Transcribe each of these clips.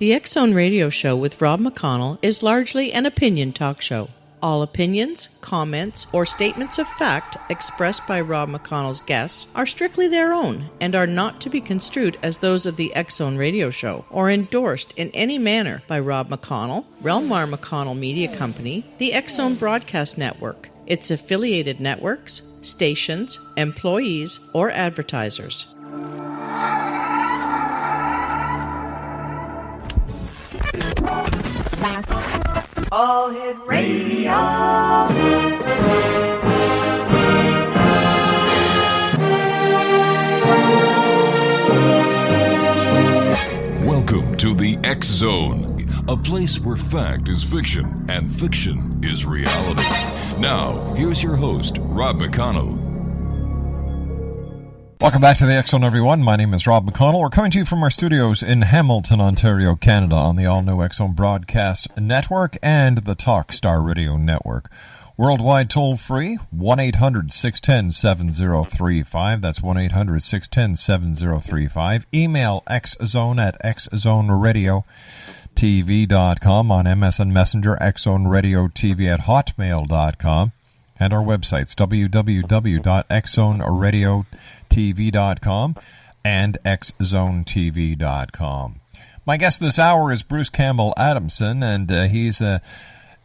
The X-Zone Radio Show with Rob McConnell is largely an opinion talk show. All opinions, comments, or statements of fact expressed by Rob McConnell's guests are strictly their own and are not to be construed as those of the X-Zone Radio Show or endorsed in any manner by Rob McConnell, Relmar McConnell Media Company, the X-Zone Broadcast Network, its affiliated networks, stations, employees, or advertisers. All Hit Radio. Welcome to the X-Zone, a place where fact is fiction and fiction is reality. Now, here's your host, Rob McConnell. Welcome back to the X-Zone, everyone. My name is Rob McConnell. We're coming to you from our studios in Hamilton, Ontario, Canada, on the all-new X-Zone Broadcast Network and the Talkstar Radio Network. Worldwide toll-free, 1-800-610-7035. That's 1-800-610-7035. Email xzone at xzoneradiotv.com, on MSN Messenger, xzoneradiotv at hotmail.com. And our websites, www.xzoneradiotv.com and xzonetv.com. My guest this hour is Bruce Campbell Adamson, and he's a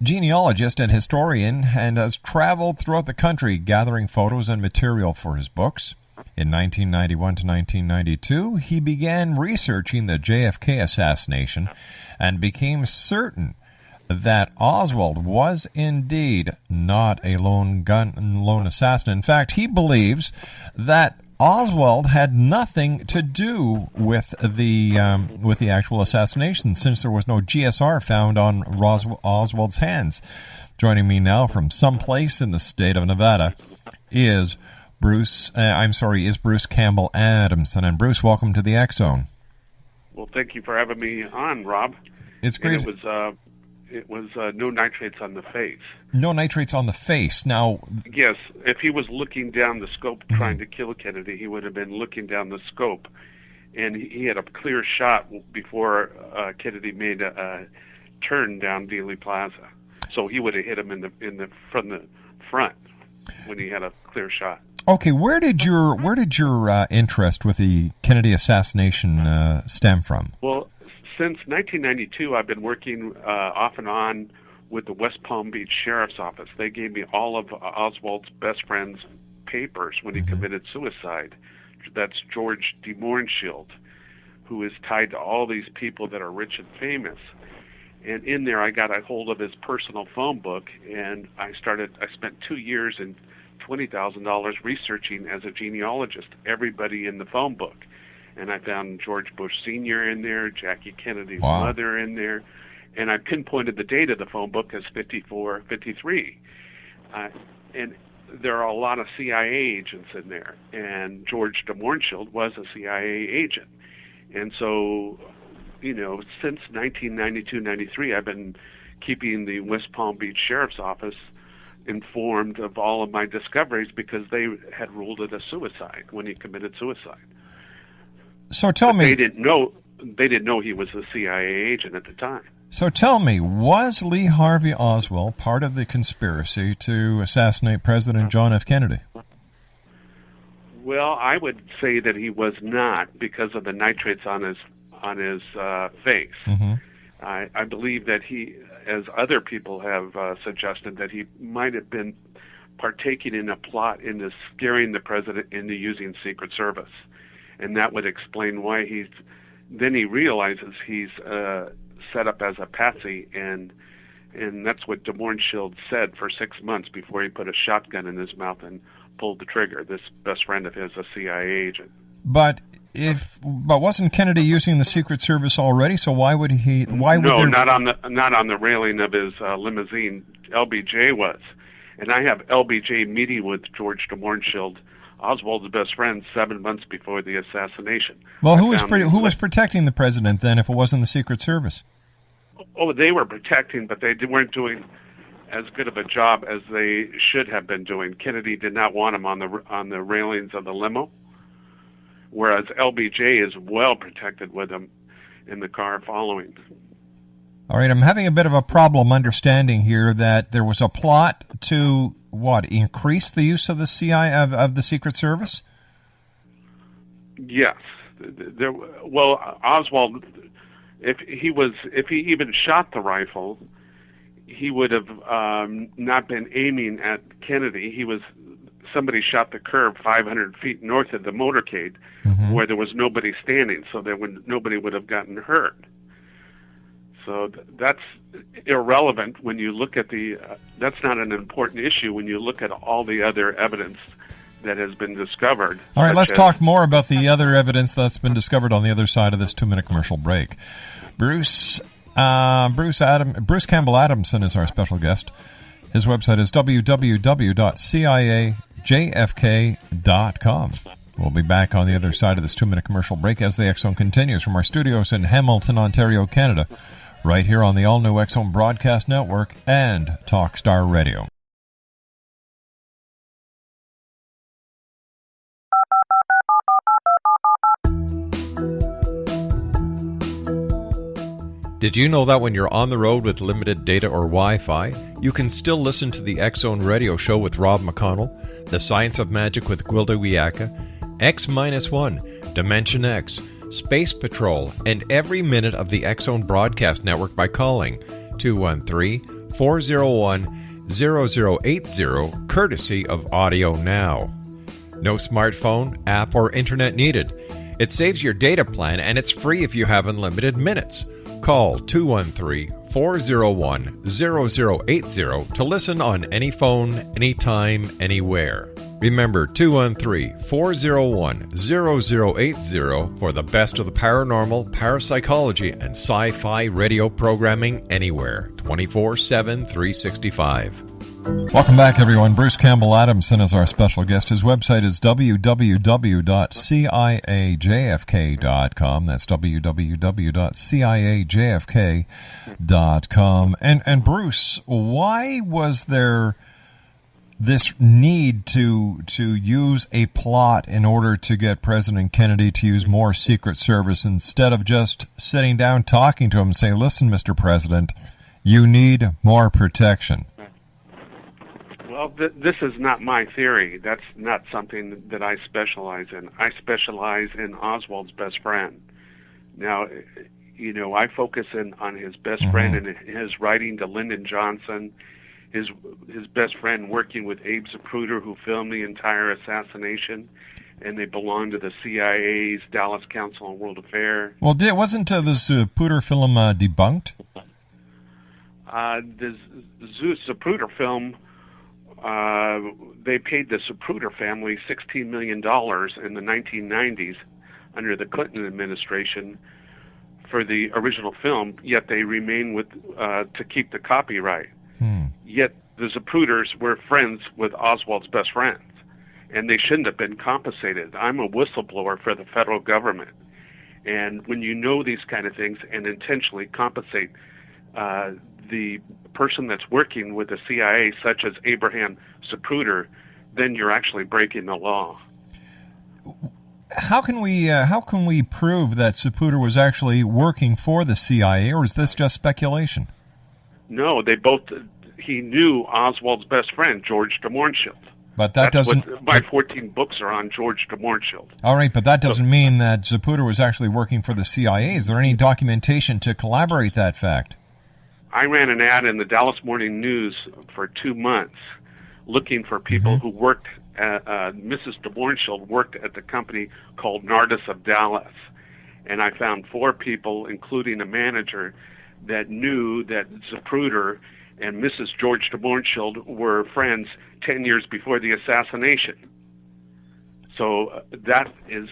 genealogist and historian and has traveled throughout the country gathering photos and material for his books. In 1991 to 1992, he began researching the JFK assassination and became certain that Oswald was indeed not a lone assassin. In fact, he believes that Oswald had nothing to do with the actual assassination, since there was no GSR found on Oswald's hands. Joining me now from someplace in the state of Nevada is Bruce Campbell Adamson. And Bruce, welcome to the X-Zone. Well, thank you for having me on, Rob. It's great. And it was no nitrates on the face. No nitrates on the face. Now, yes, if he was looking down the scope trying to kill Kennedy, he would have been looking down the scope, and he had a clear shot before Kennedy made a turn down Dealey Plaza. So he would have hit him from the front when he had a clear shot. Okay, where did your interest with the Kennedy assassination stem from? Well, since 1992, I've been working off and on with the West Palm Beach Sheriff's Office. They gave me all of Oswald's best friend's papers when he committed suicide. That's George de Mohrenschildt, who is tied to all these people that are rich and famous. And in there, I got a hold of his personal phone book, and I spent 2 years and $20,000 researching as a genealogist everybody in the phone book. And I found George Bush Sr. in there, Jackie Kennedy's mother in there, and I pinpointed the date of the phone book as 54, 53. And there are a lot of CIA agents in there, and George de Mohrenschildt was a CIA agent. And so, since 1992-93, I've been keeping the West Palm Beach Sheriff's Office informed of all of my discoveries because they had ruled it a suicide when he committed suicide. So tell me, they didn't know he was a CIA agent at the time. So tell me, was Lee Harvey Oswald part of the conspiracy to assassinate President John F. Kennedy? Well, I would say that he was not because of the nitrates on his face. Mm-hmm. I believe that he, as other people have suggested, that he might have been partaking in a plot into scaring the president into using Secret Service. And that would explain why then he realizes he's set up as a patsy, and that's what de Mohrenschildt said for 6 months before he put a shotgun in his mouth and pulled the trigger. This best friend of his, a CIA agent. But wasn't Kennedy using the Secret Service already? So why would he? Not on the railing of his limousine. LBJ was, and I have LBJ meeting with George de Mohrenschildt, Oswald's best friend, 7 months before the assassination. Well, who was protecting the president then, if it wasn't the Secret Service? Oh, they were protecting, but they weren't doing as good of a job as they should have been doing. Kennedy did not want him on the railings of the limo, whereas LBJ is well protected with him. in the car following. All right, I'm having a bit of a problem understanding here that there was a plot to, increase the use of the CIA, of the Secret Service? Yes. Oswald, if he even shot the rifle, he would have not been aiming at Kennedy. Somebody shot the curb 500 feet north of the motorcade, where there was nobody standing, so nobody would have gotten hurt. So that's irrelevant when you look at that's not an important issue when you look at all the other evidence that has been discovered. All right, let's talk more about the other evidence that's been discovered on the other side of this 2-minute commercial break. Bruce Campbell Adamson is our special guest. His website is www.ciajfk.com. We'll be back on the other side of this 2-minute commercial break as the X Zone continues from our studios in Hamilton, Ontario, Canada, right here on the all-new X Zone Broadcast Network and Talkstar Radio. Did you know that when you're on the road with limited data or Wi-Fi, you can still listen to the X Zone Radio Show with Rob McConnell, The Science of Magic with Gwilda Wiyaka, X-1, Dimension X, Space Patrol, and every minute of the X Zone Broadcast Network by calling 213-401-0080, courtesy of Audio Now. No smartphone, app, or internet needed. It saves your data plan, and it's free if you have unlimited minutes. Call 213-401-0080 to listen on any phone, anytime, anywhere. Remember 213-401-0080 for the best of the paranormal, parapsychology, and sci-fi radio programming anywhere, 24/7, 365. Welcome back, everyone. Bruce Campbell Adamson is our special guest. His website is www.ciajfk.com. That's www.ciajfk.com. And Bruce, why was there this need to use a plot in order to get President Kennedy to use more Secret Service instead of just sitting down talking to him and saying, listen, Mr. President, you need more protection? Well, this is not my theory. That's not something that I specialize in. I specialize in Oswald's best friend. Now, I focus on his best friend and his writing to Lyndon Johnson, his best friend working with Abe Zapruder, who filmed the entire assassination, and they belong to the CIA's Dallas Council on World Affairs. Well, wasn't the Zapruder film debunked? The Zapruder film... they paid the Zapruder family $16 million in the 1990s under the Clinton administration for the original film, yet they remain to keep the copyright. Yet the Zapruders were friends with Oswald's best friends, and they shouldn't have been compensated. I'm a whistleblower for the federal government, and when you know these kind of things and intentionally compensate the person that's working with the CIA, such as Abraham Zapruder, then you're actually breaking the law. How can we prove that Zapruder was actually working for the CIA, or is this just speculation? No, he knew Oswald's best friend, George de Mohrenschildt. But that doesn't... my 14 books are on George de Mohrenschildt. All right, but that doesn't mean that Zapruder was actually working for the CIA. Is there any documentation to corroborate that fact? I ran an ad in the Dallas Morning News for 2 months looking for people who worked Mrs. de Mohrenschildt worked at the company called Nardis of Dallas. And I found 4 people, including a manager, that knew that Zapruder and Mrs. George de Mohrenschildt were friends 10 years before the assassination. So that is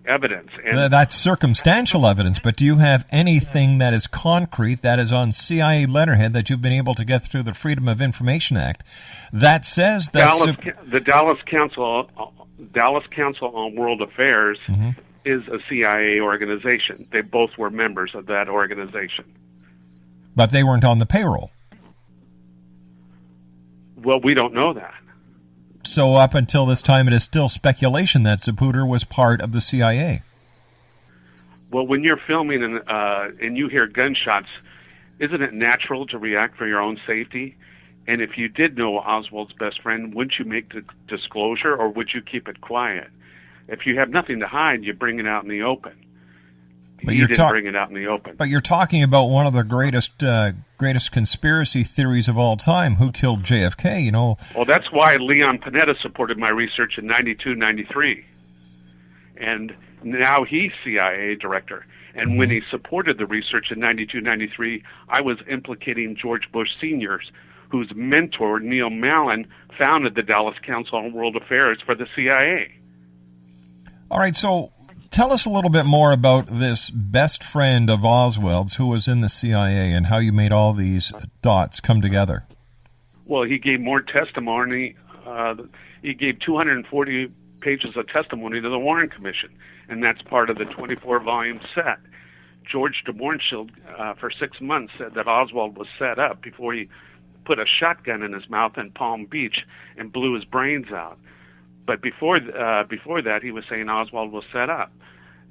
evidence. And that's circumstantial evidence, but do you have anything that is concrete, that is on CIA letterhead, that you've been able to get through the Freedom of Information Act that says that the Dallas Council on World Affairs is a CIA organization. They both were members of that organization. But they weren't on the payroll. Well, we don't know that. So up until this time, it is still speculation that Zapruder was part of the CIA. Well, when you're filming and you hear gunshots, isn't it natural to react for your own safety? And if you did know Oswald's best friend, wouldn't you make the disclosure, or would you keep it quiet? If you have nothing to hide, you bring it out in the open. But you didn't bring it out in the open. But you're talking about one of the greatest conspiracy theories of all time. Who killed JFK? You know. Well, that's why Leon Panetta supported my research in 92, 93. And now he's CIA director. And when he supported the research in 92, 93, I was implicating George Bush Sr., whose mentor, Neil Malin, founded the Dallas Council on World Affairs for the CIA. All right, so tell us a little bit more about this best friend of Oswald's who was in the CIA and how you made all these dots come together. Well, he gave more testimony. He gave 240 pages of testimony to the Warren Commission, and that's part of the 24-volume set. George de Mohrenschildt, for 6 months, said that Oswald was set up before he put a shotgun in his mouth in Palm Beach and blew his brains out. But before that, he was saying Oswald was set up.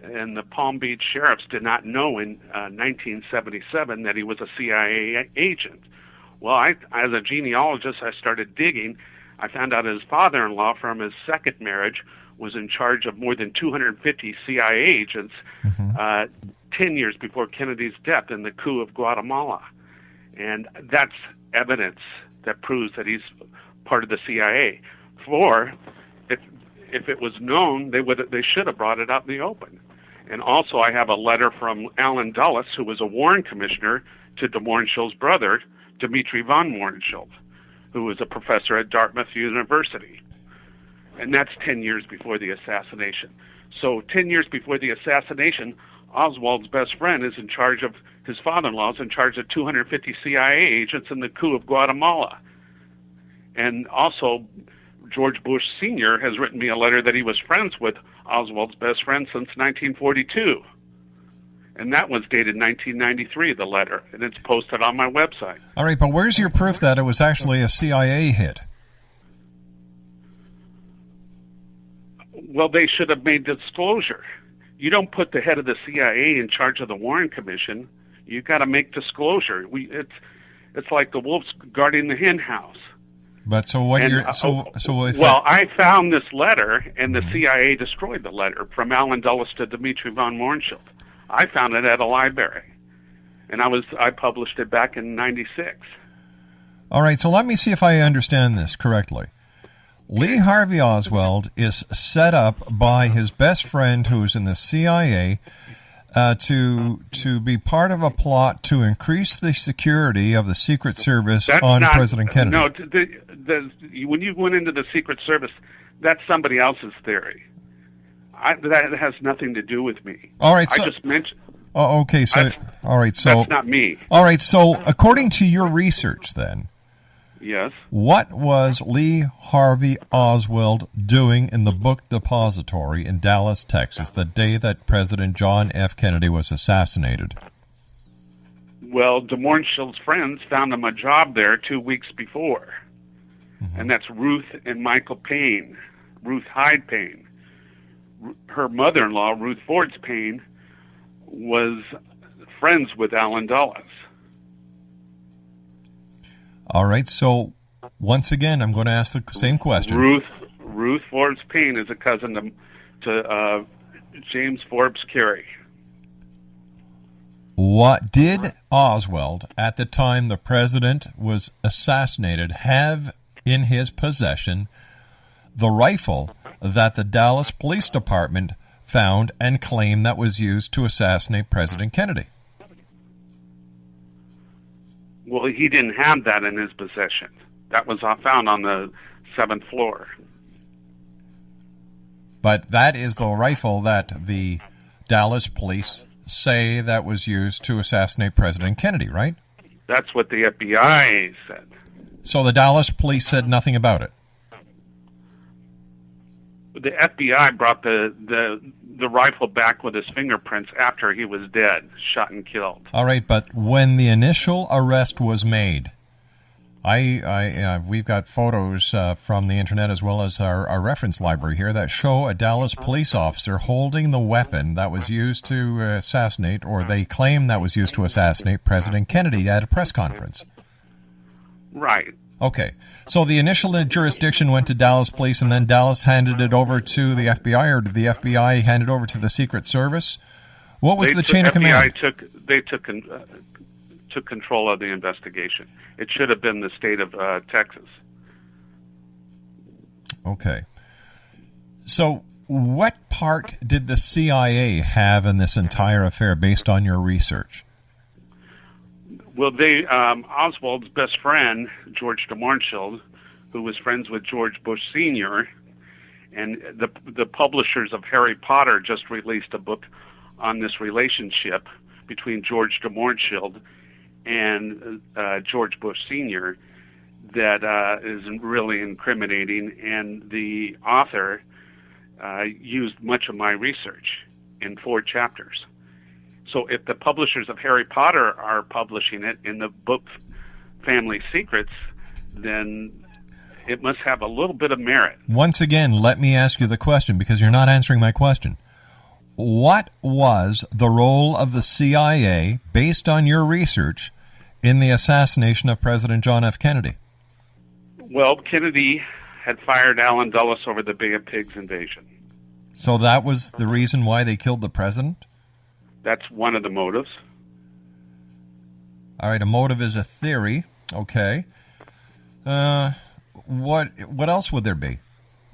And the Palm Beach sheriffs did not know in 1977 that he was a CIA agent. Well, as a genealogist, I started digging. I found out his father-in-law from his second marriage was in charge of more than 250 CIA agents 10 years before Kennedy's death in the coup of Guatemala. And that's evidence that proves that he's part of the CIA. If it was known, they should have brought it out in the open. And also, I have a letter from Alan Dulles, who was a Warren commissioner, to de Mohrenschildt's brother, Dmitri von Mohrenschildt, who was a professor at Dartmouth University. And that's 10 years before the assassination. So 10 years before the assassination, Oswald's best friend is in charge of, his father-in-law is in charge of 250 CIA agents in the coup of Guatemala. And also, George Bush Sr. has written me a letter that he was friends with Oswald's best friend since 1942. And that was dated 1993, the letter, and it's posted on my website. All right, but where's your proof that it was actually a CIA hit? Well, they should have made disclosure. You don't put the head of the CIA in charge of the Warren Commission. You've got to make disclosure. It's like the wolves guarding the hen house. But so what? I found this letter, and the CIA destroyed the letter from Alan Dulles to Dmitri von Mohrenschildt. I found it at a library, and I published it back in '96. All right, so let me see if I understand this correctly. Lee Harvey Oswald is set up by his best friend, who's in the CIA, to be part of a plot to increase the security of the Secret Service President Kennedy. No, when you went into the Secret Service, that's somebody else's theory. That has nothing to do with me. All right, so, I just mentioned. Oh, okay. So, all right. So that's not me. All right. So, according to your research, then, yes, what was Lee Harvey Oswald doing in the book depository in Dallas, Texas, the day that President John F. Kennedy was assassinated? Well, de Mohrenschildt's friends found him a job there 2 weeks before, and that's Ruth and Michael Payne, Ruth Hyde Payne. Her mother-in-law, Ruth Forbes Payne, was friends with Alan Dulles. All right, so once again, I'm going to ask the same question. Ruth Forbes Payne is a cousin to James Forbes Carey. What did Oswald, at the time the president was assassinated, have in his possession the rifle that the Dallas Police Department found and claimed that was used to assassinate President Kennedy? Well, he didn't have that in his possession. That was found on the 7th floor. But that is the rifle that the Dallas police say that was used to assassinate President Kennedy, right? That's what the FBI said. So the Dallas police said nothing about it? The FBI brought the rifle back with his fingerprints after he was dead, shot and killed. All right, but when the initial arrest was made, We've got photos from the internet as well as our reference library here that show a Dallas police officer holding the weapon that was used to assassinate, or they claim that was used to assassinate President Kennedy at a press conference. Right. Okay. So the initial jurisdiction went to Dallas police, and then Dallas handed it over to the FBI, or did the FBI hand it over to the Secret Service? What was the chain of command? They took control of the investigation. It should have been the state of Texas. Okay. So what part did the CIA have in this entire affair based on your research? Well, Oswald's best friend, George de Mohrenschildt, who was friends with George Bush Sr., and the publishers of Harry Potter just released a book on this relationship between George de Mohrenschildt and George Bush Sr. that is really incriminating, and the author used much of my research in 4 chapters. So if the publishers of Harry Potter are publishing it in the book Family Secrets, then it must have a little bit of merit. Once again, let me ask you the question, because you're not answering my question. What was the role of the CIA, based on your research, in the assassination of President John F. Kennedy? Well, Kennedy had fired Allen Dulles over the Bay of Pigs invasion. So that was the reason why they killed the president? That's one of the motives. All right, a motive is a theory. Okay. What else would there be?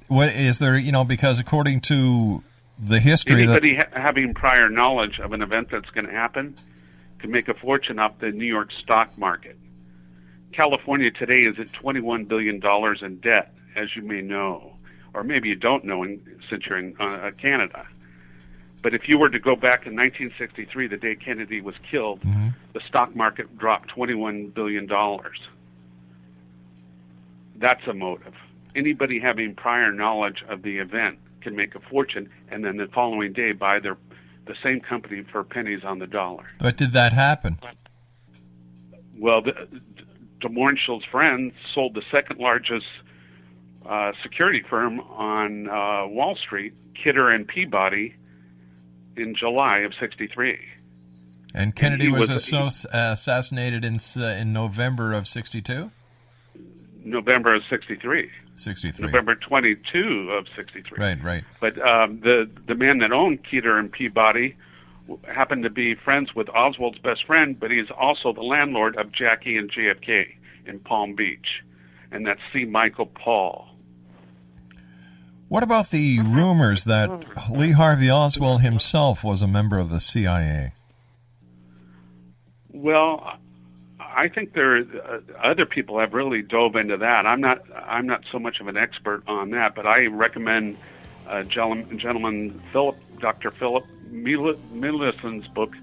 What is there, because according to the history... Anybody having prior knowledge of an event that's going to happen can make a fortune off the New York stock market. California today is at $21 billion in debt, as you may know. Or maybe you don't know since you're in Canada. But if you were to go back in 1963, the day Kennedy was killed, the stock market dropped $21 billion. That's a motive. Anybody having prior knowledge of the event can make a fortune, and then the following day buy the same company for pennies on the dollar. But did that happen? Well, de Mohrenschildt's friend sold the second largest security firm on Wall Street, Kidder and Peabody, in July of '63. And Kennedy was assassinated in November of '62? November of '63. '63. November 22 of '63. Right. But the man that owned Kidder and Peabody happened to be friends with Oswald's best friend, but he's also the landlord of Jackie and JFK in Palm Beach. And that's C. Michael Paul. What about the rumors that Lee Harvey Oswald himself was a member of the CIA? Well, I think other people have really dove into that. I'm not so much of an expert on that, but I recommend gentleman Dr. Philip Millison's book,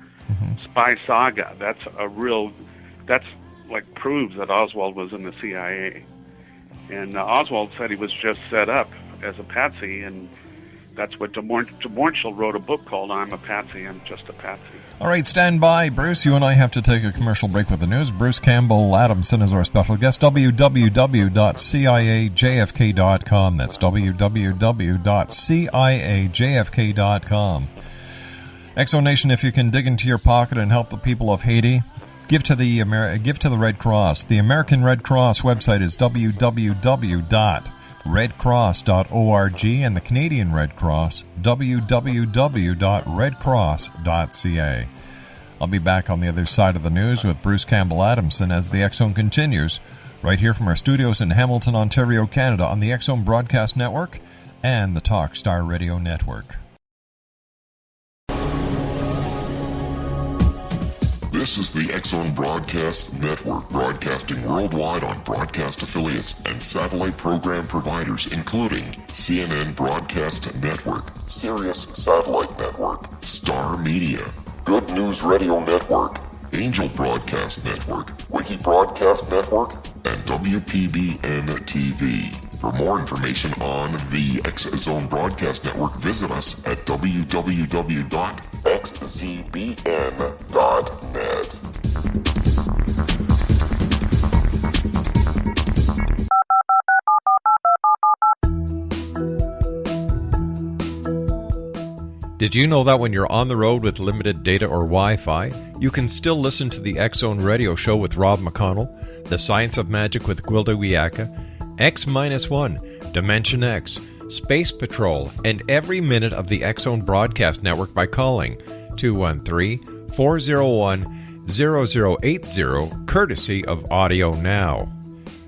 Spy Saga. That's proves that Oswald was in the CIA. And Oswald said he was just set up as a patsy, and that's what de Mohrenschildt wrote a book called I'm a Patsy, I'm Just a Patsy. All right, stand by. Bruce, you and I have to take a commercial break with the news. Bruce Campbell Adamson is our special guest. www.ciajfk.com. That's www.ciajfk.com. Exonation, if you can dig into your pocket and help the people of Haiti, give to the Red Cross. The American Red Cross website is www.redcross.org, and the Canadian Red Cross, www.redcross.ca. I'll be back on the other side of the news with Bruce Campbell Adamson as the X-Zone continues, right here from our studios in Hamilton, Ontario, Canada, on the X-Zone Broadcast Network and the Talk Star Radio Network. This is the X-Zone Broadcast Network, broadcasting worldwide on broadcast affiliates and satellite program providers, including CNN Broadcast Network, Sirius Satellite Network, Star Media, Good News Radio Network, Angel Broadcast Network, Wiki Broadcast Network, and WPBN TV. For more information on the X-Zone Broadcast Network, visit us at www.xzbn.net. Did you know that when you're on the road with limited data or Wi-Fi, you can still listen to the X-Zone Radio Show with Rob McConnell, The Science of Magic with Gwilda Wiyaka, X-1, Dimension X, Space Patrol, and every minute of the X-Zone Broadcast Network by calling 213-401-0080, courtesy of Audio Now.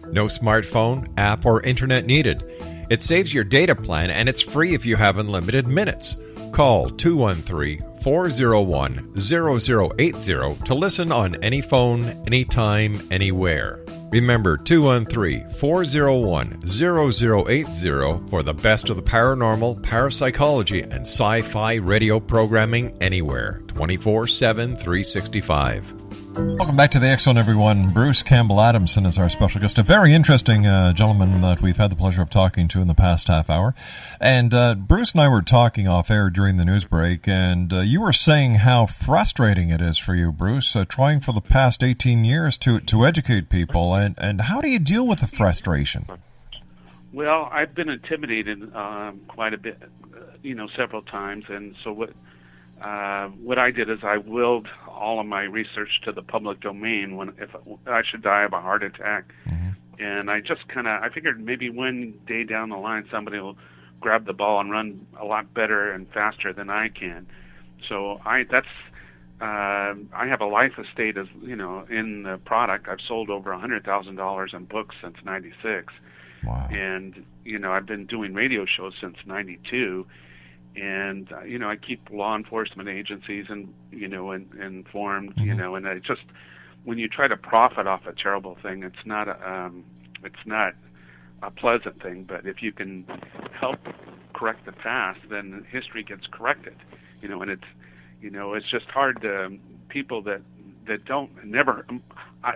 No smartphone, app, or internet needed. It saves your data plan, and it's free if you have unlimited minutes. Call 213-401-0080 to listen on any phone, anytime, anywhere. Remember, 213-401-0080 for the best of the paranormal, parapsychology, and sci-fi radio programming anywhere, 24/7, 365. Welcome back to the X-Zone, everyone. Bruce Campbell Adamson is our special guest, a very interesting gentleman that we've had the pleasure of talking to in the past half hour. And Bruce and I were talking off air during the news break, and you were saying how frustrating it is for you, Bruce, trying for the past 18 years to educate people. And how do you deal with the frustration? Well, I've been intimidated quite a bit, several times, and so what I did is I willed all of my research to the public domain if I should die of a heart attack. Mm-hmm. And I just I figured maybe one day down the line somebody will grab the ball and run a lot better and faster than I can. So I have a life estate as in the product. I've sold over $100,000 in books since '96. Wow. And I've been doing radio shows since '92. And I keep law enforcement agencies and informed. Mm-hmm. And I just, when you try to profit off a terrible thing, it's not a pleasant thing. But if you can help correct the past, then history gets corrected. And it's just hard to people that never.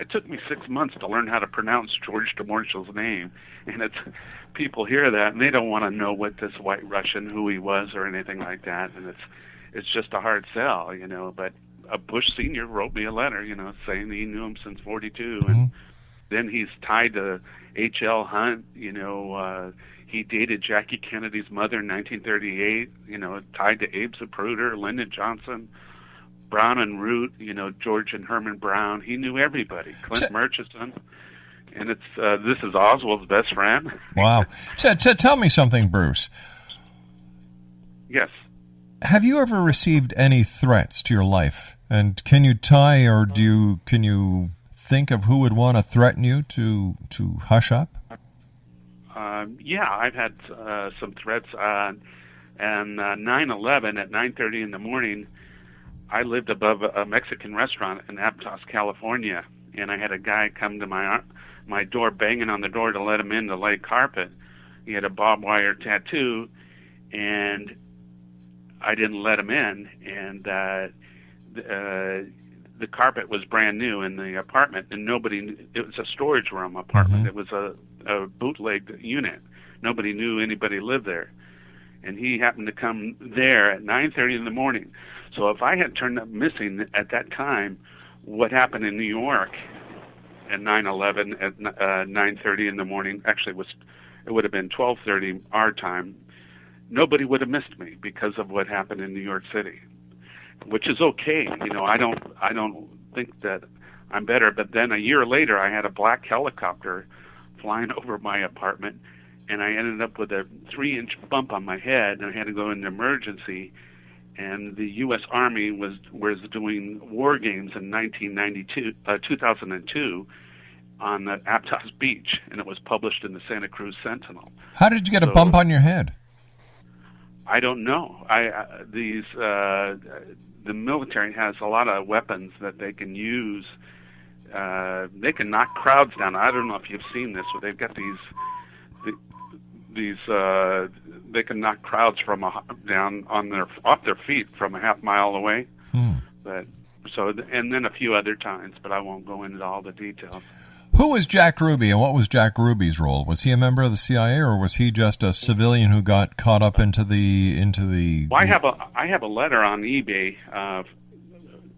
It took me 6 months to learn how to pronounce George DeMorchill's name, and people hear that and they don't want to know what this White Russian, who he was, or anything like that, and it's just a hard sell, But Bush Senior wrote me a letter, saying he knew him since '42, mm-hmm. and then he's tied to H.L. Hunt. He dated Jackie Kennedy's mother in 1938. Tied to Abe Zapruder, Lyndon Johnson, Brown and Root, George and Herman Brown. He knew everybody. Clint Murchison. And this is Oswald's best friend. Wow. Tell me something, Bruce. Yes. Have you ever received any threats to your life? And can you can you think of who would want to threaten you to hush up? Yeah, I've had some threats. And 9/11 at 9:30 in the morning, I lived above a Mexican restaurant in Aptos, California, and I had a guy come to my door, banging on the door to let him in to lay carpet. He had a barbed wire tattoo, and I didn't let him in. And the carpet was brand new in the apartment, and it was a storage room apartment. Mm-hmm. It was a bootleg unit. Nobody knew anybody lived there. And he happened to come there at 9:30 in the morning. So if I had turned up missing at that time, what happened in New York at 9/11 at 9:30 in the morning, actually it would have been 12:30 our time, nobody would have missed me because of what happened in New York City, which is okay. I don't think that I'm better. But then a year later, I had a black helicopter flying over my apartment, and I ended up with a 3-inch bump on my head, and I had to go into emergency. And the U.S. Army was doing war games in 2002 on the Aptos Beach, and it was published in the Santa Cruz Sentinel. How did you get a bump on your head? I don't know. The military has a lot of weapons that they can use. They can knock crowds down. I don't know if you've seen this, but they've got these. They can knock crowds down off their feet from a half mile away. And then a few other times, but I won't go into all the details. Who was Jack Ruby, and what was Jack Ruby's role? Was he a member of the CIA, or was he just a civilian who got caught up into the? Well, I have a letter on eBay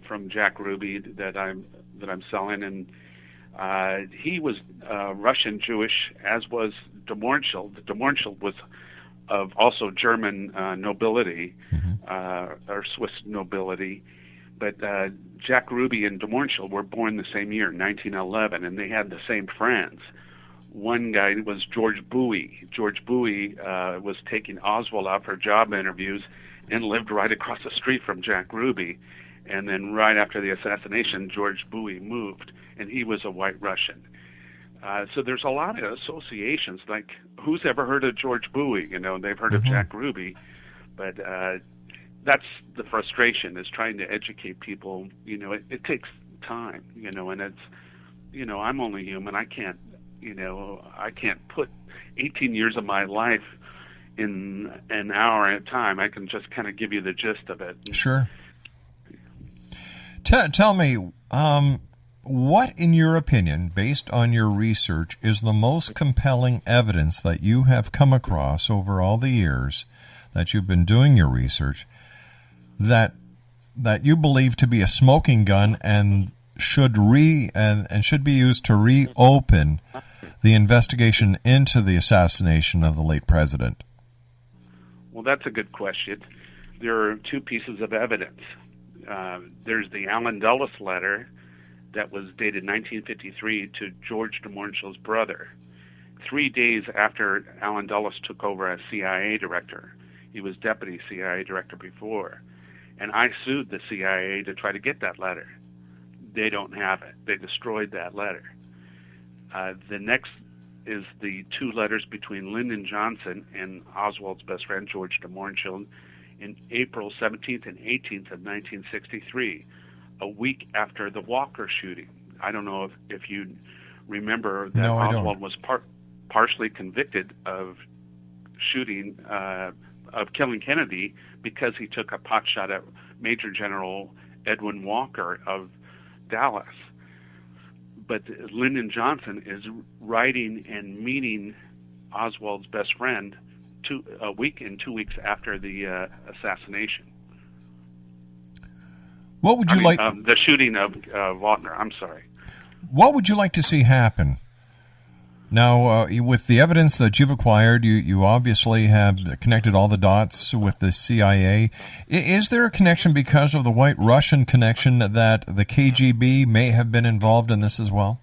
from Jack Ruby that I'm selling, and he was Russian Jewish, as was DeMorchill. DeMorchill was of also German nobility, or Swiss nobility. But Jack Ruby and de Mohrenschildt were born the same year, 1911, and they had the same friends. One guy was George Bowie. George Bowie was taking Oswald out for job interviews and lived right across the street from Jack Ruby. And then right after the assassination, George Bowie moved, and he was a White Russian. So there's a lot of associations. Like, who's ever heard of George Bowie? You know, they've heard of Jack Ruby, but that's the frustration, is trying to educate people. You know, it takes time, you know, and it's, you know, I'm only human. I can't put 18 years of my life in an hour at a time. I can just kind of give you the gist of it. Sure. Tell me, what, in your opinion, based on your research, is the most compelling evidence that you have come across over all the years that you've been doing your research that you believe to be a smoking gun and should be used to reopen the investigation into the assassination of the late president? Well, that's a good question. There are two pieces of evidence. There's the Allen Dulles letter that was dated 1953 to George de Mohrenschildt's brother, 3 days after Allen Dulles took over as CIA director. He was deputy CIA director before. And I sued the CIA to try to get that letter. They don't have it. They destroyed that letter. The next is the two letters between Lyndon Johnson and Oswald's best friend, George de Mohrenschildt, in April 17th and 18th of 1963, a week after the Walker shooting. I don't know if you remember that Oswald was partially convicted of shooting, of killing Kennedy, because he took a pot shot at Major General Edwin Walker of Dallas. But Lyndon Johnson is writing and meeting Oswald's best friend a week and 2 weeks after the assassination. What would you like? The shooting of Wagner. I'm sorry. What would you like to see happen? Now, with the evidence that you've acquired, you obviously have connected all the dots with the CIA. Is there a connection because of the White Russian connection that the KGB may have been involved in this as well?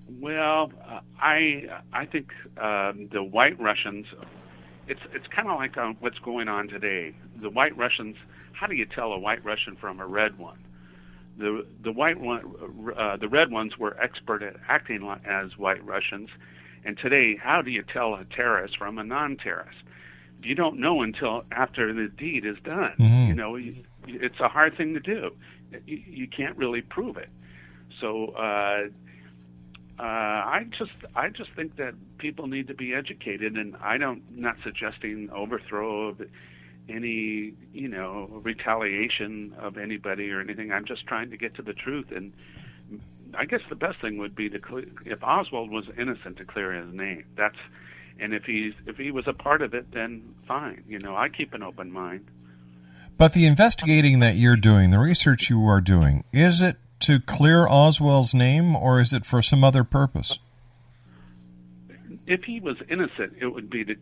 Well, I think the White Russians, it's kind of like what's going on today. The White Russians, how do you tell a White Russian from a red one? The red ones were expert at acting as White Russians, and today, how do you tell a terrorist from a non-terrorist? You don't know until after the deed is done. You know, it's a hard thing to do. You can't really prove it. So I just think that people need to be educated, and I'm not suggesting overthrow of any, you know, retaliation of anybody or anything. I'm just trying to get to the truth, and I guess the best thing would be if Oswald was innocent, to clear his name. And if he was a part of it, then fine. You know, I keep an open mind. But the investigating that you're doing, the research you are doing, is it to clear Oswald's name, or is it for some other purpose? If he was innocent, it would be to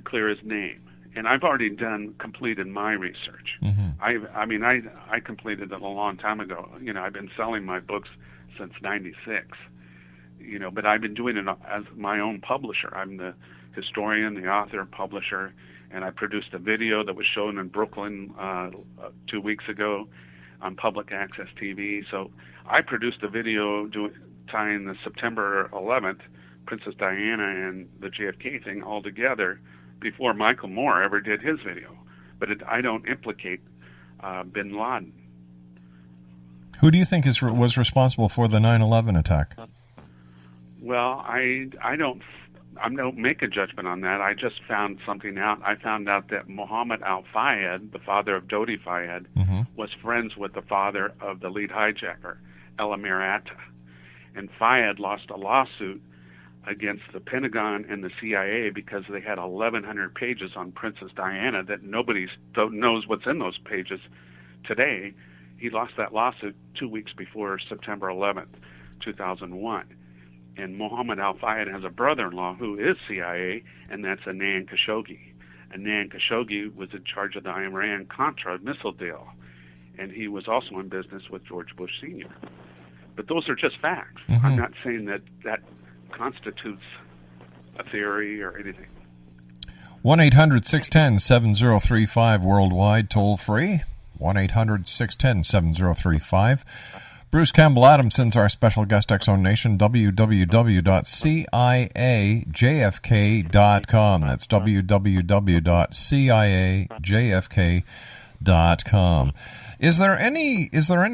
clear his name. And I've already completed my research. I completed it a long time ago. You know, I've been selling my books since '96. You know, but I've been doing it as my own publisher. I'm the historian, the author, publisher, and I produced a video that was shown in Brooklyn 2 weeks ago on public access TV. So I produced a video tying the September 11th, Princess Diana and the JFK thing all together, before Michael Moore ever did his video. But I don't implicate bin Laden. Who do you think was responsible for the 9/11 attack? Well, I don't make a judgment on that. I just found something out. I found out that Mohammed al-Fayed, the father of Dodi Fayed, was friends with the father of the lead hijacker, El Amir Atta. And Fayed lost a lawsuit against the Pentagon and the CIA because they had 1,100 pages on Princess Diana that nobody knows what's in those pages today. He lost that lawsuit 2 weeks before September 11th, 2001. And Mohammed al-Fayed has a brother-in-law who is CIA, and that's Anand Khashoggi. Anand Khashoggi was in charge of the Iran-Contra missile deal, and he was also in business with George Bush Sr. But those are just facts. I'm not saying that constitutes a theory or anything. 1-800-610-7035 worldwide, toll free. 1-800-610-7035. Bruce Campbell Adamson's our special guest, X-Zone Nation. www.ciajfk.com. That's www.ciajfk.com. Is there any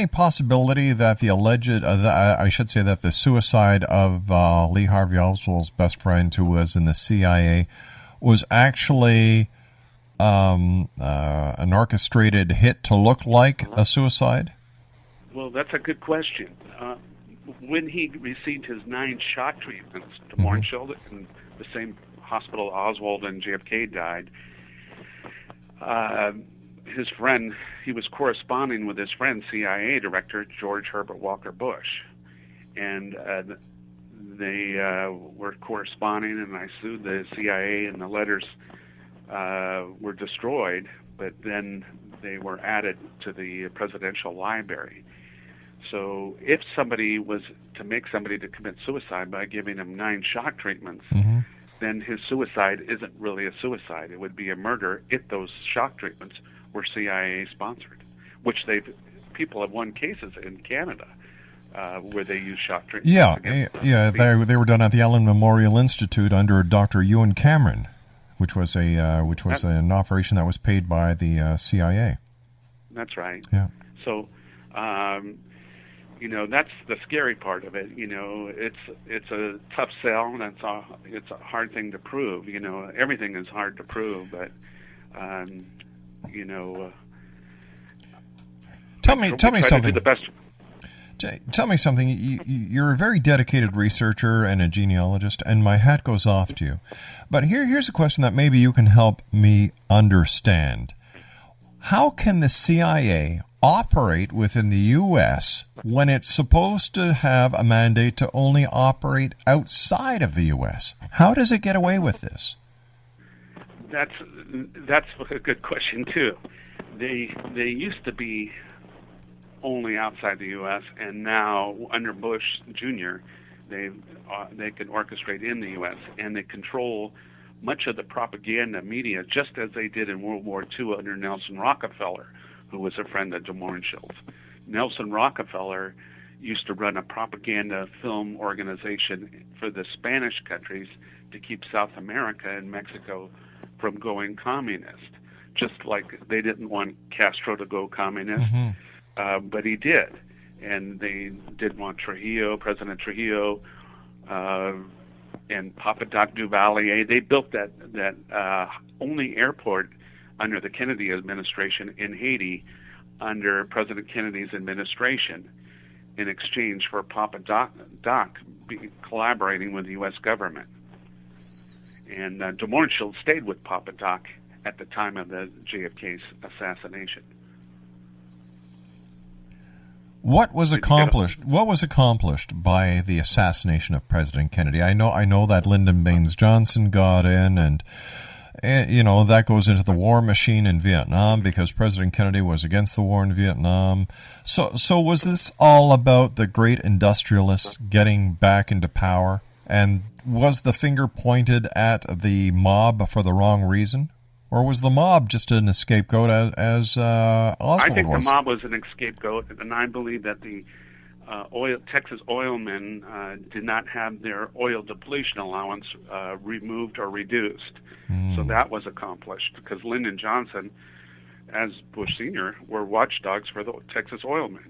possibility that that the suicide of Lee Harvey Oswald's best friend, who was in the CIA, was actually an orchestrated hit to look like a suicide? Well, that's a good question. When he received his 9 shock treatments to Mornshield in the same hospital Oswald and JFK died, his friend, he was corresponding with his friend, CIA Director George Herbert Walker Bush. And they were corresponding, and I sued the CIA, and the letters were destroyed, but then they were added to the presidential library. So if somebody was to make somebody to commit suicide by giving him 9 shock treatments, then his suicide isn't really a suicide. It would be a murder if those shock treatments were CIA sponsored, which people have won cases in Canada where they use shock treatments. They were done at the Allen Memorial Institute under Dr. Ewan Cameron, which was an operation that was paid by the CIA. That's right. Yeah. So, that's the scary part of it. It's a tough sell, and it's a hard thing to prove. Everything is hard to prove, but Tell me something. Tell me something. You're a very dedicated researcher and a genealogist, and my hat goes off to you. But here's a question that maybe you can help me understand. How can the CIA operate within the U.S. when it's supposed to have a mandate to only operate outside of the U.S.? How does it get away with this? That's a good question too. They used to be only outside the U.S., and now under Bush Jr., they can orchestrate in the U.S. and they control much of the propaganda media, just as they did in World War II under Nelson Rockefeller, who was a friend of de Mohrenschildt's. Nelson Rockefeller used to run a propaganda film organization for the Spanish countries to keep South America and Mexico from going communist, just like they didn't want Castro to go communist, but he did. And they did want President Trujillo, and Papa Doc Duvalier. They built that only airport under the Kennedy administration in Haiti under President Kennedy's administration in exchange for Papa Doc collaborating with the U.S. government. And de Mohrenschildt stayed with Papa Doc at the time of the JFK's assassination. What was accomplished? What was accomplished by the assassination of President Kennedy? I know that Lyndon Baines Johnson got in, and that goes into the war machine in Vietnam because President Kennedy was against the war in Vietnam. So was this all about the great industrialists getting back into power? And was the finger pointed at the mob for the wrong reason? Or was the mob just an scapegoat as Oswald was? I think the mob was an scapegoat, and I believe that the Texas oilmen did not have their oil depletion allowance removed or reduced. So that was accomplished because Lyndon Johnson, as Bush Sr., were watchdogs for the Texas oilmen.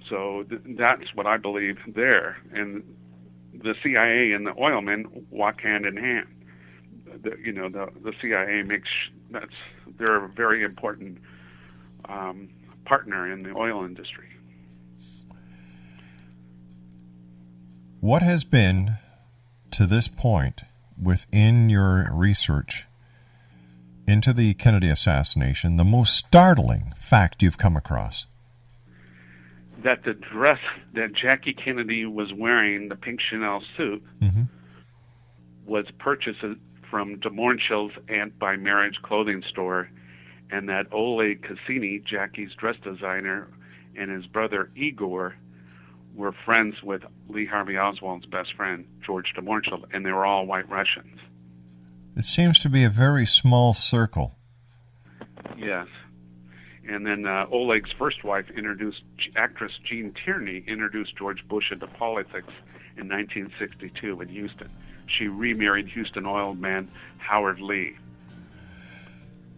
So that's what I believe there. And the CIA and the oilmen walk hand in hand. The CIA they're a very important partner in the oil industry. What has been, to this point, within your research into the Kennedy assassination, the most startling fact you've come across? That the dress that Jackie Kennedy was wearing, the pink Chanel suit, was purchased from DeMornshill's Aunt by Marriage clothing store, and that Oleg Cassini, Jackie's dress designer, and his brother Igor were friends with Lee Harvey Oswald's best friend, George DeMornshill, and they were all White Russians. It seems to be a very small circle. Yes. And then Oleg's first wife, actress Jean Tierney, introduced George Bush into politics in 1962 in Houston. She remarried Houston oil man Howard Lee.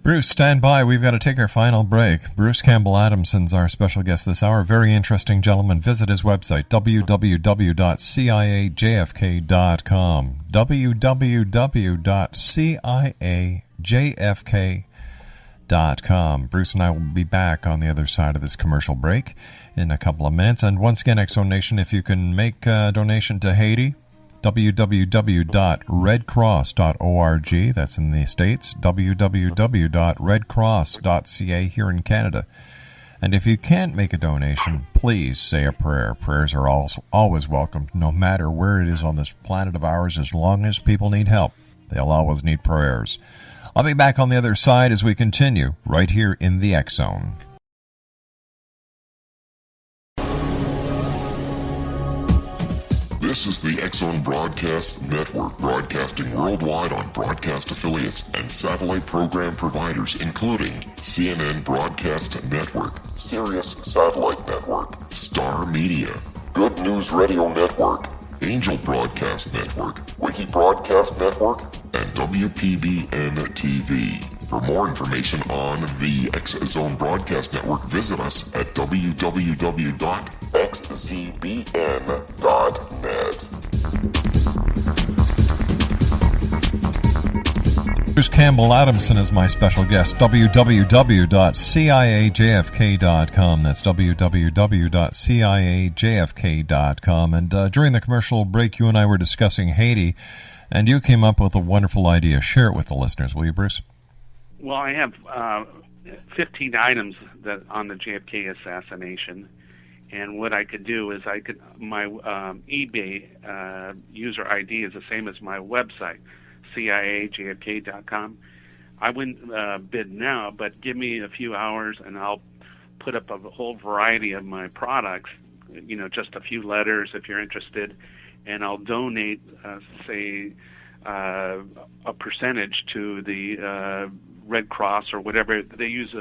Bruce, stand by. We've got to take our final break. Bruce Campbell Adamson's our special guest this hour. Very interesting gentleman. Visit his website, www.ciajfk.com. www.ciajfk.com. Bruce and I will be back on the other side of this commercial break in a couple of minutes. And once again, X Zone Nation, if you can make a donation to Haiti, www.redcross.org, that's in the States, www.redcross.ca here in Canada. And if you can't make a donation, please say a prayer. Prayers are always welcome, no matter where it is on this planet of ours. As long as people need help, they'll always need prayers. I'll be back on the other side as we continue right here in the X Zone. This is the X Zone Broadcast Network, broadcasting worldwide on broadcast affiliates and satellite program providers, including CNN Broadcast Network, Sirius Satellite Network, Star Media, Good News Radio Network, Angel Broadcast Network, Wiki Broadcast Network, and WPBN TV. For more information on the X Zone Broadcast Network, visit us at www.xzbn.net. Bruce Campbell Adamson is my special guest. www.ciajfk.com. That's www.ciajfk.com. And during the commercial break, you and I were discussing Haiti, and you came up with a wonderful idea. Share it with the listeners, will you, Bruce? Well, I have 15 items that on the JFK assassination, and what I could do is my eBay user ID is the same as my website, ciajfk.com. I wouldn't bid now, but give me a few hours, and I'll put up a whole variety of my products. Just a few letters if you're interested, and I'll donate, say, a percentage to the Red Cross or whatever. They use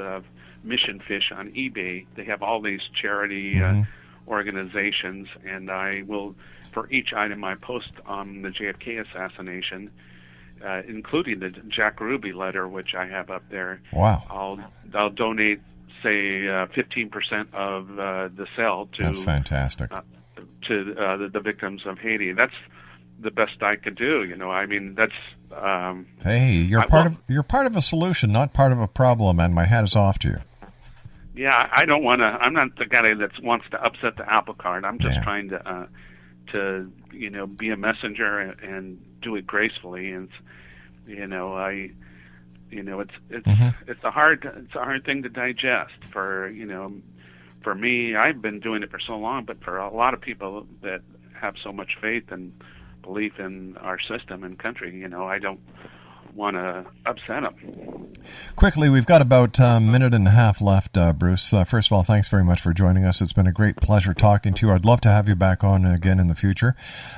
Mission Fish on eBay. They have all these charity organizations, and I will, for each item I post on the JFK assassination, including the Jack Ruby letter, which I have up there. Wow! I'll donate, say, 15% of the sale to. That's fantastic. To the victims of Haiti. That's the best I could do. I mean, that's. Hey, you're part of a solution, not part of a problem, and my hat is off to you. Yeah, I don't want to. I'm not the guy that wants to upset the apple cart. I'm just trying to be a messenger and do it gracefully. And it's a hard thing to digest for me. I've been doing it for so long, but for a lot of people that have so much faith and belief in our system and country, I don't want to upset them. Quickly, we've got about a minute and a half left, Bruce. First of all, thanks very much for joining us. It's been a great pleasure talking to you. I'd love to have you back on again in the future.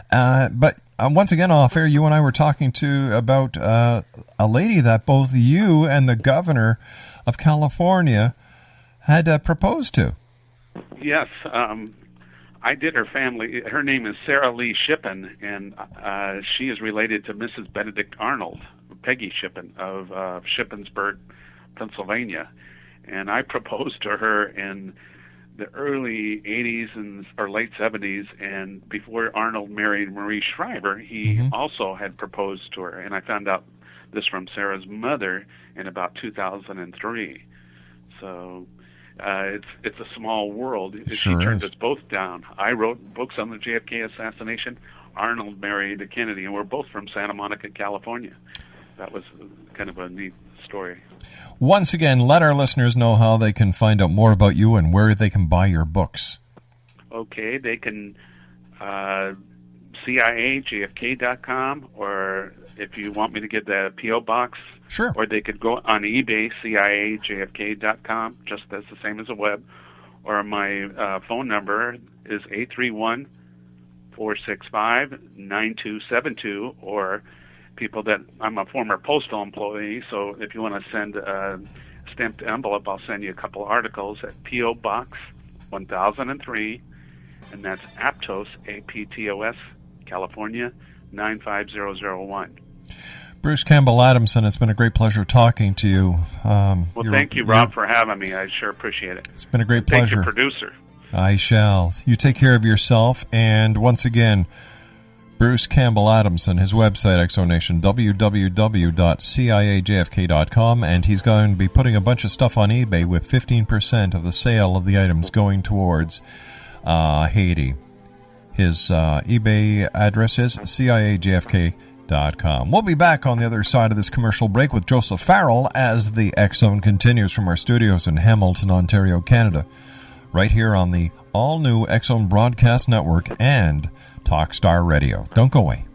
But once again, off air, you and I were talking about a lady that both you and the governor of California had proposed to. Yes, I did her family. Her name is Sarah Lee Shippen, and she is related to Mrs. Benedict Arnold, Peggy Shippen of Shippensburg, Pennsylvania. And I proposed to her in the early 80s or late 70s, and before Arnold married Marie Shriver, he also had proposed to her. And I found out this from Sarah's mother in about 2003. So it's a small world. She turned us both down. I wrote books on the JFK assassination. Arnold married Kennedy, and we're both from Santa Monica, California. That was kind of a neat story. Once again, let our listeners know how they can find out more about you and where they can buy your books. Okay, they can CIAJFK.com or if you want me to get the P.O. box. Sure. Or they could go on eBay, CIAJFK.com, just as the same as the web. Or my phone number is 831-465-9272. Or people that, I'm a former postal employee, so if you want to send a stamped envelope, I'll send you a couple articles at P.O. Box 1003, and that's Aptos, A-P-T-O-S, California, 95001. Bruce Campbell Adamson, it's been a great pleasure talking to you. Well, thank you, Rob, for having me. I sure appreciate it. It's been a great pleasure. Thank you, producer. I shall. You take care of yourself. And once again, Bruce Campbell Adamson, his website, Exonation, www.ciajfk.com, and he's going to be putting a bunch of stuff on eBay with 15% of the sale of the items going towards Haiti. His eBay address is ciajfk.com. We'll be back on the other side of this commercial break with Joseph Farrell as the X Zone continues from our studios in Hamilton, Ontario, Canada, right here on the all-new X Zone Broadcast Network and Talkstar Radio. Don't go away.